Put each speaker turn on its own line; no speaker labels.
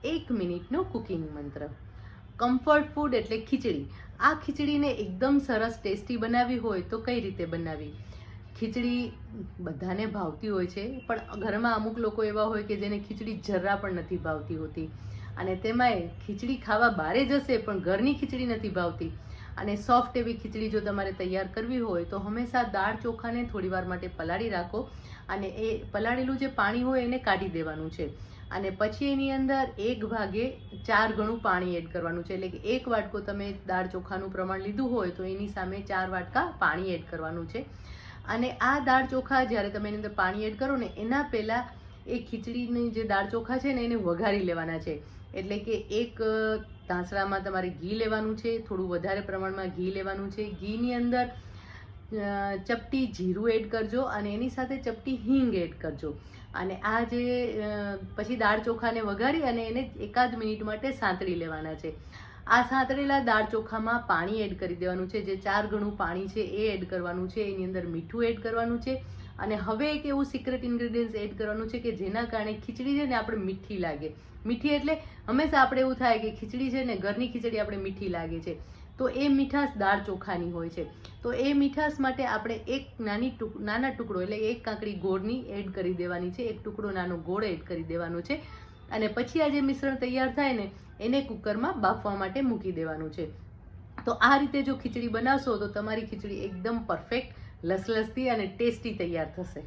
1 મિનિટનો કુકિંગ મંત્ર. Comfort food એટલે ખીચડી. આ ખીચડીને એકદમ સરસ ટેસ્ટી બનાવવી હોય તો કઈ રીતે બનાવવી? ખીચડી બધાને ભાવતી હોય છે, પણ ઘરમાં અમુક લોકો એવા હોય કે જેને ખીચડી જરા પણ નથી ભાવતી હોતી, અને તેમાંય ખીચડી ખાવા બહારે જશે પણ ઘરની ખીચડી નથી ભાવતી. અને સોફ્ટ એવી ખીચડી જો તમારે તૈયાર કરવી હોય તો હંમેશા દાળ ચોખાને થોડી વાર માટે પલાળી રાખો, અને એ પલાળેલું જે પાણી હોય એને કાઢી દેવાનું છે, અને પછી એની અંદર 1 ભાગે 4 ગણું પાણી એડ કરવાનું છે. એટલે કે 1 વાટકો તમે દાળ ચોખાનું પ્રમાણ લીધું હોય તો એની સામે 4 વાટકા પાણી એડ કરવાનું છે. અને આ દાળ ચોખા જ્યારે તમે એની અંદર પાણી એડ કરો ને એના પહેલાં એ ખીચડીની જે દાળ ચોખા છે ને એને વઘારી લેવાના છે. એટલે કે એક તાંસળામાં તમારે ઘી લેવાનું છે, થોડું વધારે પ્રમાણમાં ઘી લેવાનું છે. ઘીની અંદર ચપટી જીરું એડ કરજો, અને એની સાથે ચપટી હિંગ એડ કરજો. અને આ જે પછી દાળ ચોખાને વઘારી અને એને 1 મિનિટ માટે સાંતળી લેવાના છે. આ સાંતળેલા દાળ ચોખામાં પાણી એડ કરી દેવાનું છે, જે 4 ગણું પાણી છે એ એડ કરવાનું છે. એની અંદર મીઠું એડ કરવાનું છે, અને હવે એક એવું સિક્રેટ ઇન્ગ્રેડિયન્ટ એડ કરવાનું છે કે જેના કારણે ખીચડી છે ને આપણે મીઠી લાગે. મીઠી એટલે હંમેશા આપણે એવું થાય કે ખીચડી છે ને ઘરની ખીચડી આપણે મીઠી લાગે છે, તો એ મીઠાશ દાળ ચોખાની હોય છે. તો એ મીઠાશ માટે આપણે એક નાના ટુકડો એટલે 1 કાંકડી ગોળની એડ કરી દેવાની છે. 1 ટુકડો નાનો ગોળ એડ કરી દેવાનો છે, અને પછી આ જે મિશ્રણ તૈયાર થાય ને એને કુકરમાં બાફવા માટે મૂકી દેવાનું છે. તો આ રીતે જો ખીચડી બનાવશો તો તમારી ખીચડી એકદમ પરફેક્ટ, લસલસતી અને ટેસ્ટી તૈયાર થશે.